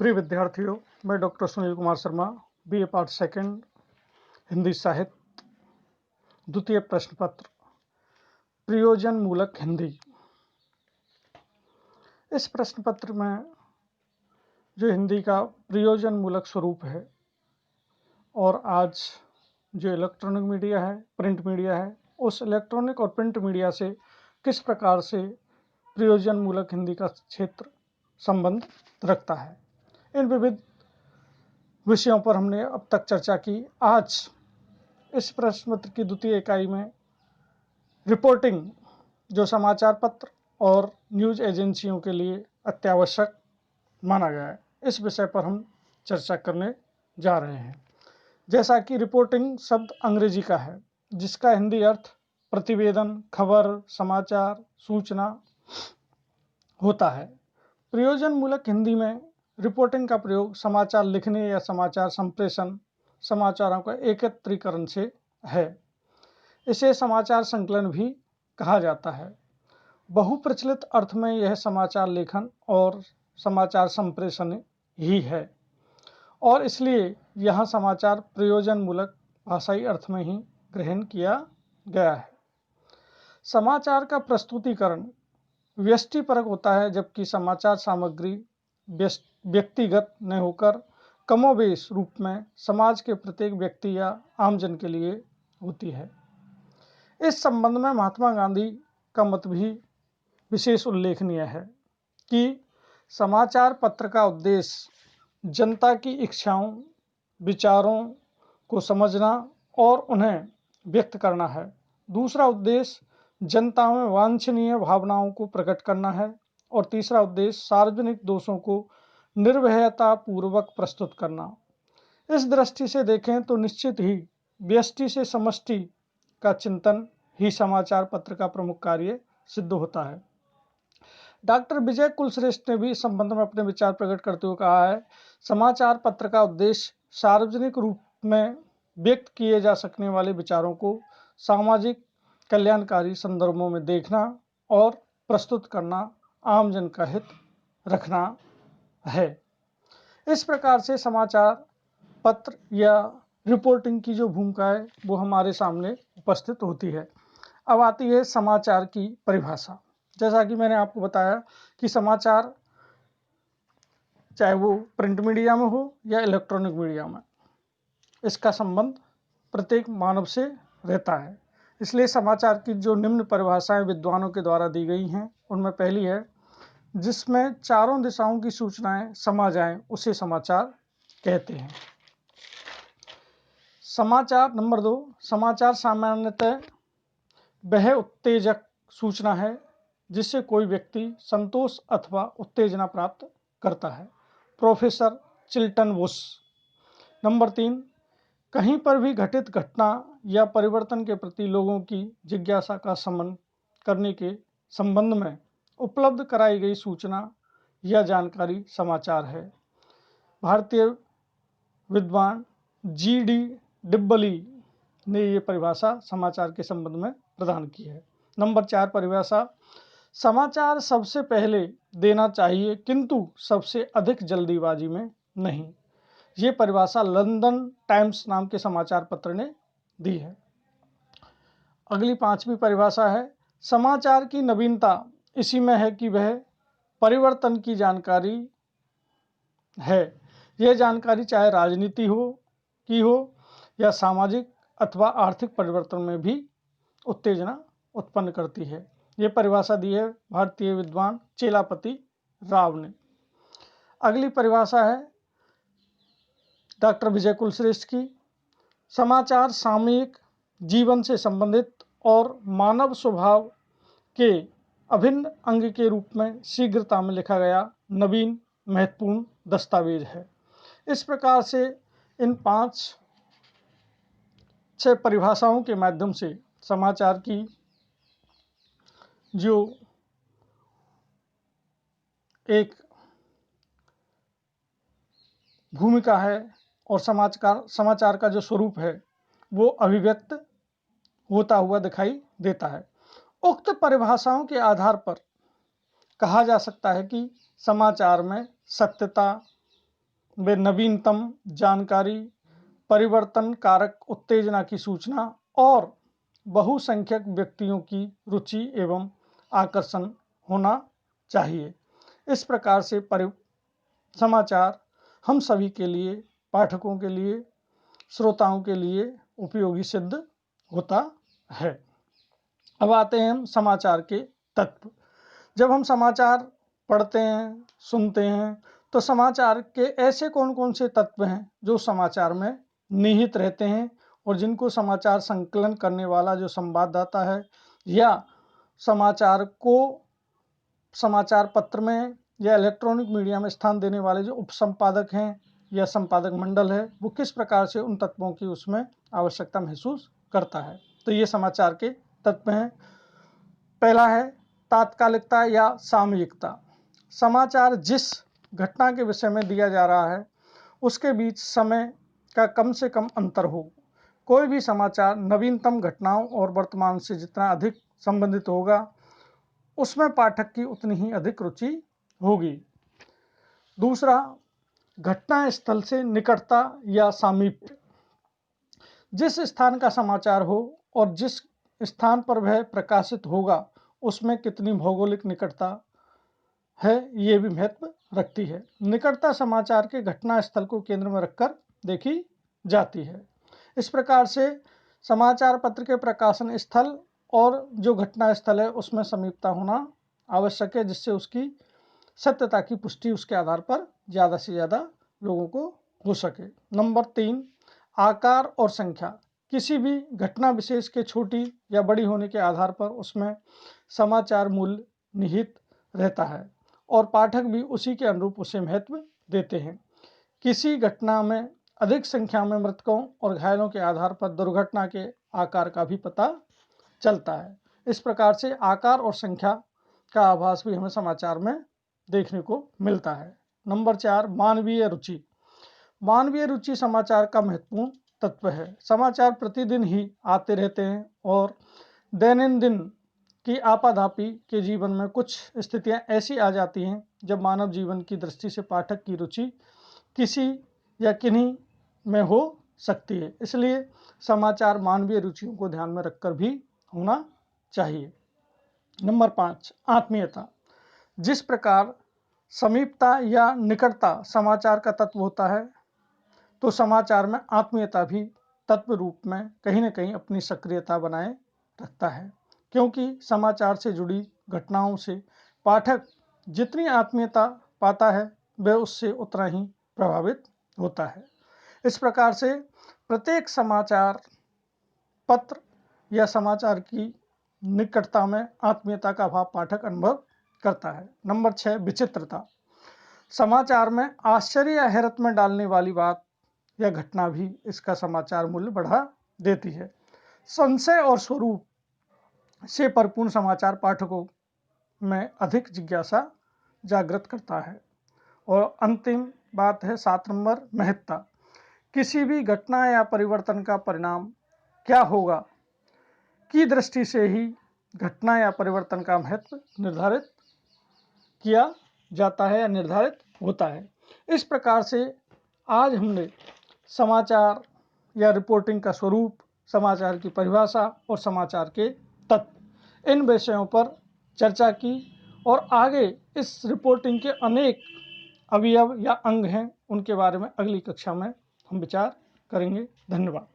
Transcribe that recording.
प्रिय विद्यार्थियों, मैं doctor Sunil Kumar Sharma, BA part second, Hindi साहित्य, द्वितीय प्रश्न पत्र, प्रयोजन मूलक हिंदी। इस प्रश्न पत्र में जो हिंदी का प्रयोजन मूलक स्वरूप है और आज जो इलेक्ट्रॉनिक मीडिया है, प्रिंट मीडिया है, उस इलेक्ट्रॉनिक और प्रिंट मीडिया से किस प्रकार से प्रयोजन मूलक हिंदी का क्षेत्र संबंध रखता है, इन विविध विषयों पर हमने अब तक चर्चा की। आज इस प्रश्न पत्र की द्वितीय इकाई में रिपोर्टिंग, जो समाचार पत्र और न्यूज़ एजेंसियों के लिए अत्यावश्यक माना गया है, इस विषय पर हम चर्चा करने जा रहे हैं। जैसा कि रिपोर्टिंग शब्द अंग्रेजी का है, जिसका हिंदी अर्थ प्रतिवेदन, खबर, समाचार, सूचना होता है। प्रयोजन मूलक हिंदी में रिपोर्टिंग का प्रयोग समाचार लिखने या समाचार संप्रेषण, समाचारों का एकत्रीकरण से है। इसे समाचार संकलन भी कहा जाता है। बहुप्रचलित अर्थ में यह समाचार लेखन और समाचार संप्रेषण ही है और इसलिए यहाँ समाचार प्रयोजन मूलक भाषाई अर्थ में ही ग्रहण किया गया है। समाचार का प्रस्तुतिकरण व्यष्टिपरक होता है, जबकि समाचार सामग्री व्यक्तिगत न होकर कमोबेश रूप में समाज के प्रत्येक व्यक्ति या आमजन के लिए होती है। इस संबंध में महात्मा गांधी का मत भी विशेष उल्लेखनीय है कि समाचार पत्र का उद्देश्य जनता की इच्छाओं, विचारों को समझना और उन्हें व्यक्त करना है। दूसरा उद्देश्य जनता में वांछनीय भावनाओं को प्रकट करना है और तीसरा उद्देश्य सार्वजनिक दोषों को निर्भयता पूर्वक प्रस्तुत करना। इस दृष्टि से देखें तो निश्चित ही व्यष्टि से समष्टि का चिंतन ही समाचार पत्र का प्रमुख कार्य सिद्ध होता है। डॉक्टर विजय कुलश्रेष्ठ ने भी इस संबंध में अपने विचार प्रकट करते हुए कहा है, समाचार पत्र का उद्देश्य सार्वजनिक रूप में व्यक्त किए जा सकने वाले विचारों को सामाजिक कल्याणकारी संदर्भों में देखना और प्रस्तुत करना, आमजन का हित रखना है। इस प्रकार से समाचार पत्र या रिपोर्टिंग की जो भूमिका है वो हमारे सामने उपस्थित होती है। अब आती है समाचार की परिभाषा। जैसा कि मैंने आपको बताया कि समाचार चाहे वो प्रिंट मीडिया में हो या इलेक्ट्रॉनिक मीडिया में, इसका संबंध प्रत्येक मानव से रहता है। इसलिए समाचार की जो निम्न परिभाषाएं विद्वानों के द्वारा दी गई हैं, उनमें पहली है, जिसमें चारों दिशाओं की सूचनाएं समा जाएं, उसे समाचार कहते हैं। समाचार नंबर 2, समाचार सामान्यतः वह उत्तेजक सूचना है जिससे कोई व्यक्ति संतोष अथवा उत्तेजना प्राप्त करता है। Professor Chilton Bush. नंबर 3, कहीं पर भी घटित घटना या परिवर्तन के प्रति लोगों की जिज्ञासा का शमन करने के संबंध में उपलब्ध कराई गई सूचना या जानकारी समाचार है। भारतीय विद्वान जी.डी. डिब्बली ने ये परिभाषा समाचार के संबंध में प्रदान की है। नंबर 4 परिभाषा, समाचार सबसे पहले देना चाहिए किंतु सबसे अधिक जल्दीबाजी में नहीं। ये परिभाषा लंदन टाइम्स नाम के समाचार पत्र ने दी है। अगली 5वीं परिभाषा है, समाचार की नवीनता इसी में है कि वह परिवर्तन की जानकारी है। यह जानकारी चाहे राजनीति हो या सामाजिक अथवा आर्थिक परिवर्तन में भी उत्तेजना उत्पन्न करती है। ये परिभाषा दी है भारतीय विद्वान चेलापति राव ने। अगली परिभाषा है डॉक्टर विजय कुलश्रेष्ठ की, समाचार सामयिक जीवन से संबंधित और मानव स्वभाव के अभिन्न अंग के रूप में शीघ्रता में लिखा गया नवीन महत्वपूर्ण दस्तावेज है। इस प्रकार से इन 5-6 परिभाषाओं के माध्यम से समाचार की जो एक भूमिका है और समाचार का जो स्वरूप है वो अभिव्यक्त होता हुआ दिखाई देता है। उक्त परिभाषाओं के आधार पर कहा जा सकता है कि समाचार में सत्यता, वे नवीनतम जानकारी, परिवर्तन कारक उत्तेजना की सूचना और बहुसंख्यक व्यक्तियों की रुचि एवं आकर्षण होना चाहिए। इस प्रकार से समाचार हम सभी के लिए, पाठकों के लिए, श्रोताओं के लिए उपयोगी सिद्ध होता है। अब आते हैं हम समाचार के तत्व। जब हम समाचार पढ़ते हैं, सुनते हैं, तो समाचार के ऐसे कौन कौन से तत्व हैं जो समाचार में निहित रहते हैं और जिनको समाचार संकलन करने वाला जो संवाददाता है या समाचार को समाचार पत्र में या इलेक्ट्रॉनिक मीडिया में स्थान देने वाले जो उपसंपादक हैं या संपादक मंडल है, वो किस प्रकार से उन तत्वों की उसमें आवश्यकता महसूस करता है। तो ये समाचार के तत्व हैं। पहला है तात्कालिकता या सामयिकता। समाचार जिस घटना के विषय में दिया जा रहा है उसके बीच समय का कम से कम अंतर हो। कोई भी समाचार नवीनतम घटनाओं और वर्तमान से जितना अधिक संबंधित होगा उसमें पाठक की उतनी ही अधिक रुचि होगी। दूसरा, घटना स्थल से निकटता या सामीप्य। जिस स्थान का समाचार हो और जिस स्थान पर वह प्रकाशित होगा उसमें कितनी भौगोलिक निकटता है, ये भी महत्व रखती है। निकटता समाचार के घटना स्थल को केंद्र में रखकर देखी जाती है। इस प्रकार से समाचार पत्र के प्रकाशन स्थल और जो घटना स्थल है उसमें समीपता होना आवश्यक है, जिससे उसकी सत्यता की पुष्टि उसके आधार पर ज़्यादा से ज़्यादा लोगों को हो सके। नंबर 3, आकार और संख्या। किसी भी घटना विशेष के छोटी या बड़ी होने के आधार पर उसमें समाचार मूल्य निहित रहता है और पाठक भी उसी के अनुरूप उसे महत्व देते हैं। किसी घटना में अधिक संख्या में मृतकों और घायलों के आधार पर दुर्घटना के आकार का भी पता चलता है। इस प्रकार से आकार और संख्या का आभास भी हमें समाचार में देखने को मिलता है। नंबर 4, मानवीय रुचि। मानवीय रुचि समाचार का महत्वपूर्ण तत्व है। समाचार प्रतिदिन ही आते रहते हैं और दैनंदिन की आपाधापी के जीवन में कुछ स्थितियां ऐसी आ जाती हैं जब मानव जीवन की दृष्टि से पाठक की रुचि किसी या किन्हीं में हो सकती है। इसलिए समाचार मानवीय रुचियों को ध्यान में रखकर भी होना चाहिए। नंबर 5, आत्मीयता। जिस प्रकार समीपता या निकटता समाचार का तत्व होता है, तो समाचार में आत्मीयता भी तत्व रूप में कहीं न कहीं अपनी सक्रियता बनाए रखता है, क्योंकि समाचार से जुड़ी घटनाओं से पाठक जितनी आत्मीयता पाता है वह उससे उतना ही प्रभावित होता है। इस प्रकार से प्रत्येक समाचार पत्र या समाचार की निकटता में आत्मीयता का भाव पाठक अनुभव करता है। नंबर 6, विचित्रता। समाचार में आश्चर्य या हैरत में डालने वाली बात या घटना भी इसका समाचार मूल्य बढ़ा देती है। संशय और स्वरूप से परिपूर्ण समाचार पाठकों में अधिक जिज्ञासा जागृत करता है। और अंतिम बात है 7 नंबर, महत्ता। किसी भी घटना या परिवर्तन का परिणाम क्या होगा की दृष्टि से ही घटना या परिवर्तन का महत्व निर्धारित किया जाता है या निर्धारित होता है। इस प्रकार से आज हमने समाचार या रिपोर्टिंग का स्वरूप, समाचार की परिभाषा और समाचार के तत्व, इन विषयों पर चर्चा की और आगे इस रिपोर्टिंग के अनेक अवयव या अंग हैं, उनके बारे में अगली कक्षा में हम विचार करेंगे। धन्यवाद।